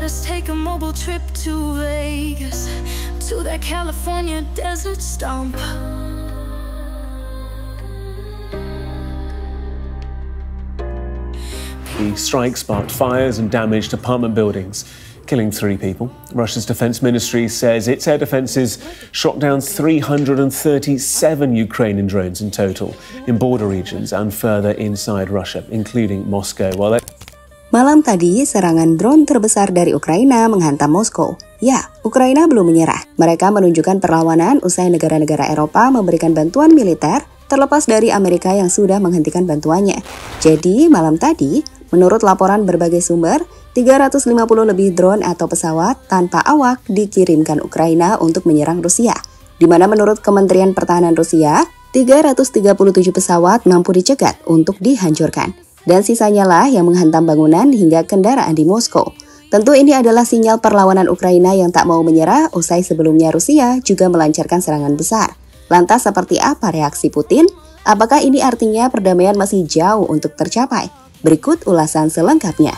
us take a mobile trip to Vegas, to that California desert stomp. The strike sparked fires and damaged apartment buildings, killing 3 people. Russia's defense ministry says its air defenses shot down 337 Ukrainian drones in total in border regions and further inside Russia, including Moscow. Malam tadi, serangan drone terbesar dari Ukraina menghantam Moskow. Ya, Ukraina belum menyerah. Mereka menunjukkan perlawanan usai negara-negara Eropa memberikan bantuan militer terlepas dari Amerika yang sudah menghentikan bantuannya. Jadi, malam tadi, menurut laporan berbagai sumber, 350 lebih drone atau pesawat tanpa awak dikirimkan Ukraina untuk menyerang Rusia, di mana menurut Kementerian Pertahanan Rusia, 337 pesawat mampu dicegat untuk dihancurkan, dan sisanya lah yang menghantam bangunan hingga kendaraan di Moskow. Tentu ini adalah sinyal perlawanan Ukraina yang tak mau menyerah usai sebelumnya Rusia juga melancarkan serangan besar. Lantas seperti apa reaksi Putin? Apakah ini artinya perdamaian masih jauh untuk tercapai? Berikut ulasan selengkapnya.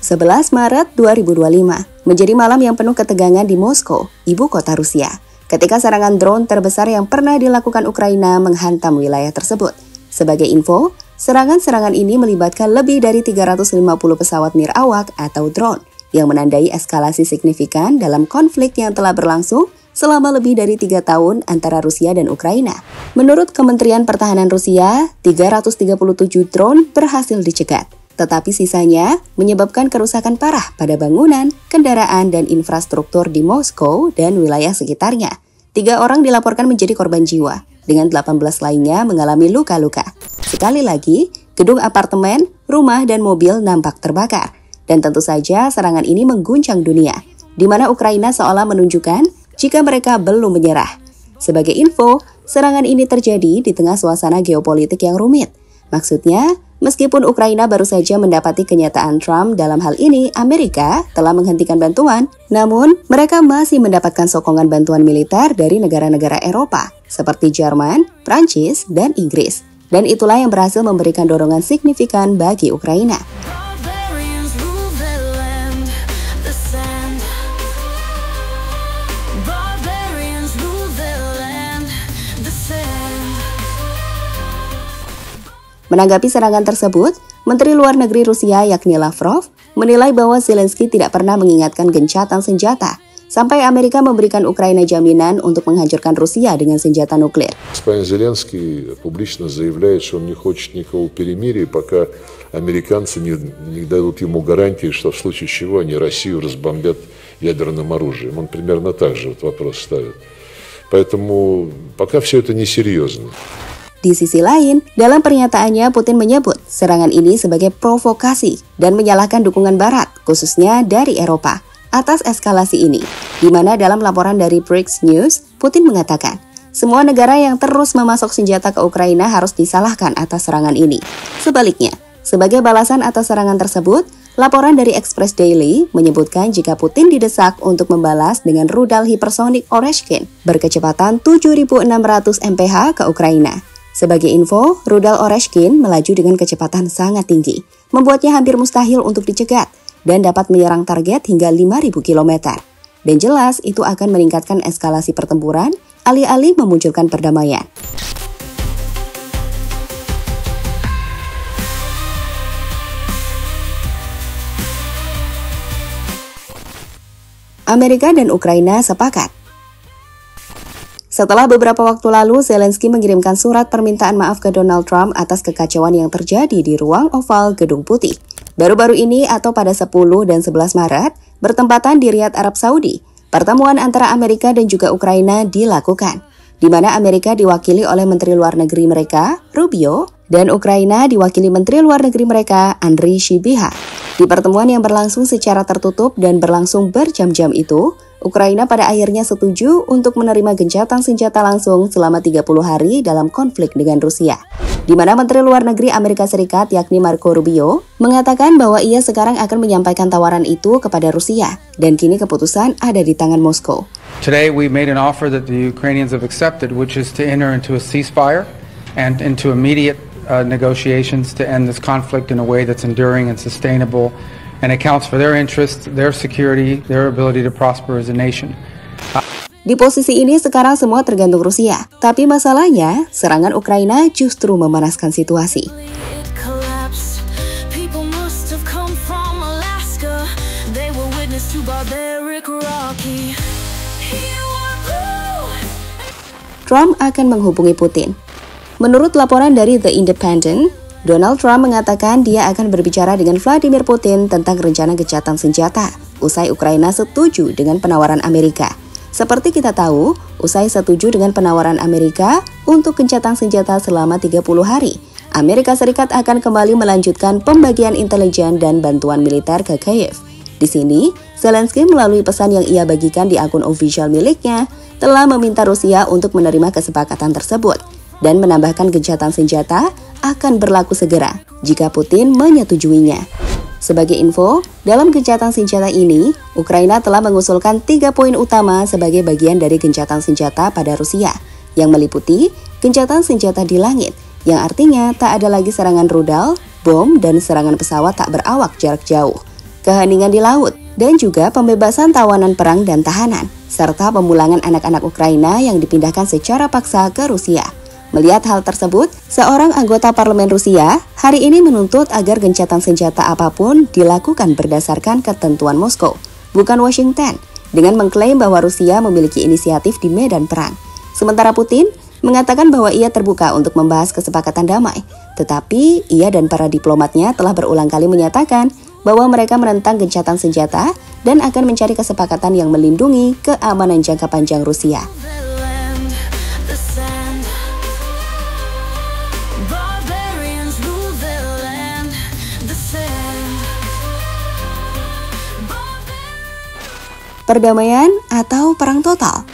(11 Maret 2025) menjadi malam yang penuh ketegangan di Moskow, ibu kota Rusia, ketika serangan drone terbesar yang pernah dilakukan Ukraina menghantam wilayah tersebut. Sebagai info, serangan-serangan ini melibatkan lebih dari 350 pesawat nirawak atau drone, yang menandai eskalasi signifikan dalam konflik yang telah berlangsung selama lebih dari 3 tahun antara Rusia dan Ukraina. Menurut Kementerian Pertahanan Rusia, 337 drone berhasil dicegat, tetapi sisanya menyebabkan kerusakan parah pada bangunan, kendaraan, dan infrastruktur di Moskow dan wilayah sekitarnya. 3 orang dilaporkan menjadi korban jiwa, dengan 18 lainnya mengalami luka-luka. Sekali lagi, gedung apartemen, rumah, dan mobil nampak terbakar. Dan tentu saja serangan ini mengguncang dunia, di mana Ukraina seolah menunjukkan jika mereka belum menyerah. Sebagai info, serangan ini terjadi di tengah suasana geopolitik yang rumit. Maksudnya, meskipun Ukraina baru saja mendapati kenyataan Trump dalam hal ini, Amerika telah menghentikan bantuan, namun mereka masih mendapatkan sokongan bantuan militer dari negara-negara Eropa, seperti Jerman, Prancis, dan Inggris. Dan itulah yang berhasil memberikan dorongan signifikan bagi Ukraina. Menanggapi serangan tersebut, Menteri Luar Negeri Rusia yakni Lavrov menilai bahwa Zelensky tidak pernah mengingatkan gencatan senjata sampai Amerika memberikan Ukraina jaminan untuk menghancurkan Rusia dengan senjata nuklir. Господин Зеленский публично заявляет, что он не хочет никакого перемирия, пока американцы не дадут ему гарантии, что в случае чего они Россию разбомбят ядерным оружием. Он примерно так же вопрос ставит. Поэтому пока все это несерьезно. Di sisi lain, dalam pernyataannya Putin menyebut serangan ini sebagai provokasi dan menyalahkan dukungan Barat, khususnya dari Eropa, atas eskalasi ini. Di mana dalam laporan dari Breaks News, Putin mengatakan, semua negara yang terus memasok senjata ke Ukraina harus disalahkan atas serangan ini. Sebaliknya, sebagai balasan atas serangan tersebut, laporan dari Express Daily menyebutkan jika Putin didesak untuk membalas dengan rudal hipersonik Oreshkin berkecepatan 7.600 mph ke Ukraina. Sebagai info, rudal Oreshkin melaju dengan kecepatan sangat tinggi, membuatnya hampir mustahil untuk dicegat dan dapat menyerang target hingga 5.000 km. Dan jelas itu akan meningkatkan eskalasi pertempuran, alih-alih memunculkan perdamaian. Amerika dan Ukraina sepakat. Setelah beberapa waktu lalu, Zelensky mengirimkan surat permintaan maaf ke Donald Trump atas kekacauan yang terjadi di ruang oval Gedung Putih. Baru-baru ini atau pada 10 dan 11 Maret, bertempatan di Riyadh, Arab Saudi, pertemuan antara Amerika dan juga Ukraina dilakukan, di mana Amerika diwakili oleh Menteri Luar Negeri mereka, Rubio, dan Ukraina diwakili Menteri Luar Negeri mereka, Andriy Sybiha. Di pertemuan yang berlangsung secara tertutup dan berlangsung berjam-jam itu, Ukraina pada akhirnya setuju untuk menerima gencatan senjata langsung selama 30 hari dalam konflik dengan Rusia. di mana Menteri Luar Negeri Amerika Serikat yakni Marco Rubio mengatakan bahwa ia sekarang akan menyampaikan tawaran itu kepada Rusia dan kini keputusan ada di tangan Moskow. Today we made an offer that the Ukrainians have accepted, which is to enter into a ceasefire and into immediate negotiations to end this conflict in a way that's enduring and sustainable and accounts for their interests, their security, their ability to prosper as a nation. Di posisi ini sekarang semua tergantung Rusia. Tapi masalahnya, serangan Ukraina justru memanaskan situasi. Trump akan menghubungi Putin. Menurut laporan dari The Independent, Donald Trump mengatakan dia akan berbicara dengan Vladimir Putin tentang rencana gencatan senjata usai Ukraina setuju dengan penawaran Amerika. Seperti kita tahu, usai setuju dengan penawaran Amerika untuk gencatan senjata selama 30 hari, Amerika Serikat akan kembali melanjutkan pembagian intelijen dan bantuan militer ke Kiev. Di sini, Zelensky melalui pesan yang ia bagikan di akun official miliknya, telah meminta Rusia untuk menerima kesepakatan tersebut dan menambahkan gencatan senjata akan berlaku segera jika Putin menyetujuinya. Sebagai info, dalam gencatan senjata ini, Ukraina telah mengusulkan 3 poin utama sebagai bagian dari gencatan senjata pada Rusia, yang meliputi gencatan senjata di langit, yang artinya tak ada lagi serangan rudal, bom, dan serangan pesawat tak berawak jarak jauh, keheningan di laut, dan juga pembebasan tawanan perang dan tahanan, serta pemulangan anak-anak Ukraina yang dipindahkan secara paksa ke Rusia. Melihat hal tersebut, seorang anggota parlemen Rusia hari ini menuntut agar gencatan senjata apapun dilakukan berdasarkan ketentuan Moskow, bukan Washington, dengan mengklaim bahwa Rusia memiliki inisiatif di medan perang. Sementara Putin mengatakan bahwa ia terbuka untuk membahas kesepakatan damai, tetapi ia dan para diplomatnya telah berulang kali menyatakan bahwa mereka menentang gencatan senjata dan akan mencari kesepakatan yang melindungi keamanan jangka panjang Rusia. Perdamaian atau perang total?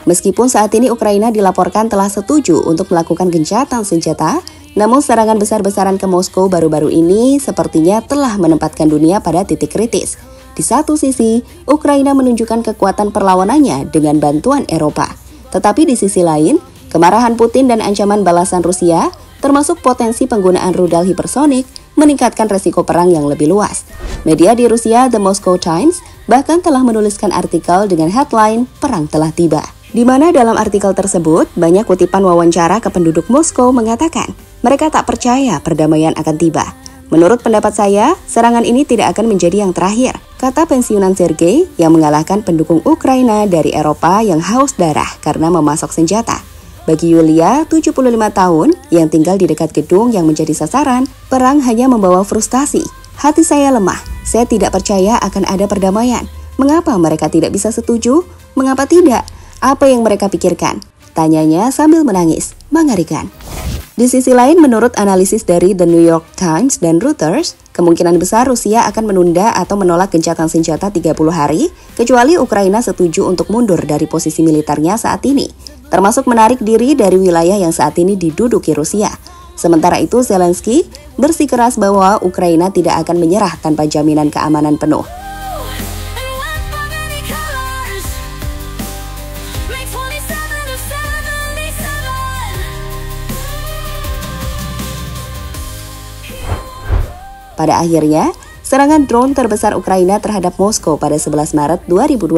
Meskipun saat ini Ukraina dilaporkan telah setuju untuk melakukan gencatan senjata, namun serangan besar-besaran ke Moskow baru-baru ini sepertinya telah menempatkan dunia pada titik kritis. Di satu sisi, Ukraina menunjukkan kekuatan perlawanannya dengan bantuan Eropa. Tetapi di sisi lain, kemarahan Putin dan ancaman balasan Rusia, termasuk potensi penggunaan rudal hipersonik, meningkatkan resiko perang yang lebih luas. Media di Rusia, The Moscow Times, bahkan telah menuliskan artikel dengan headline "Perang telah tiba", di mana dalam artikel tersebut banyak kutipan wawancara ke penduduk Moskow mengatakan mereka tak percaya perdamaian akan tiba. Menurut pendapat saya, serangan ini tidak akan menjadi yang terakhir, kata pensiunan Sergei yang mengalahkan pendukung Ukraina dari Eropa yang haus darah karena memasok senjata. Bagi Yulia, 75 tahun, yang tinggal di dekat gedung yang menjadi sasaran, perang hanya membawa frustasi. Hati saya lemah, saya tidak percaya akan ada perdamaian. Mengapa mereka tidak bisa setuju? Mengapa tidak? Apa yang mereka pikirkan? Tanyanya sambil menangis, mengerikan. Di sisi lain, menurut analisis dari The New York Times dan Reuters, kemungkinan besar Rusia akan menunda atau menolak gencatan senjata 30 hari, kecuali Ukraina setuju untuk mundur dari posisi militernya saat ini, termasuk menarik diri dari wilayah yang saat ini diduduki Rusia. Sementara itu, Zelensky bersikeras bahwa Ukraina tidak akan menyerah tanpa jaminan keamanan penuh. Pada akhirnya, serangan drone terbesar Ukraina terhadap Moskow pada 11 Maret 2025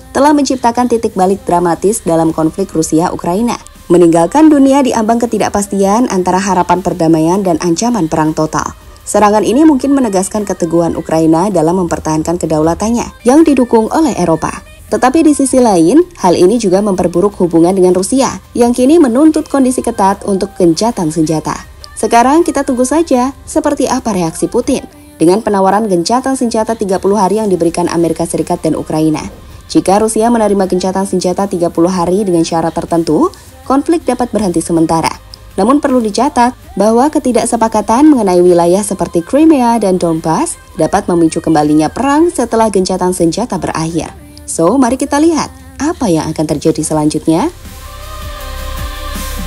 telah menciptakan titik balik dramatis dalam konflik Rusia-Ukraina, meninggalkan dunia di ambang ketidakpastian antara harapan perdamaian dan ancaman perang total. Serangan ini mungkin menegaskan keteguhan Ukraina dalam mempertahankan kedaulatannya yang didukung oleh Eropa. Tetapi di sisi lain, hal ini juga memperburuk hubungan dengan Rusia yang kini menuntut kondisi ketat untuk gencatan senjata. Sekarang kita tunggu saja seperti apa reaksi Putin dengan penawaran gencatan senjata 30 hari yang diberikan Amerika Serikat dan Ukraina. Jika Rusia menerima gencatan senjata 30 hari dengan syarat tertentu, konflik dapat berhenti sementara. Namun perlu dicatat bahwa ketidaksepakatan mengenai wilayah seperti Crimea dan Donbas dapat memicu kembalinya perang setelah gencatan senjata berakhir. So, mari kita lihat apa yang akan terjadi selanjutnya.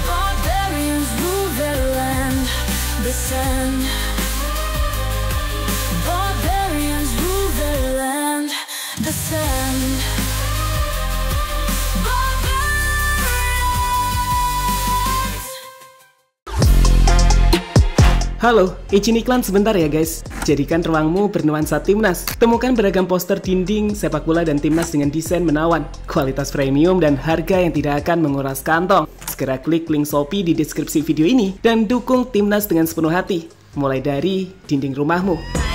Barbarians rule their land. sand. Barbarians rule their land. The sand. Halo, izin iklan sebentar ya guys. Jadikan ruangmu bernuansa timnas. Temukan beragam poster dinding, sepak bola dan timnas dengan desain menawan, kualitas premium dan harga yang tidak akan menguras kantong. Segera klik link Shopee di deskripsi video ini dan dukung timnas dengan sepenuh hati. Mulai dari dinding rumahmu.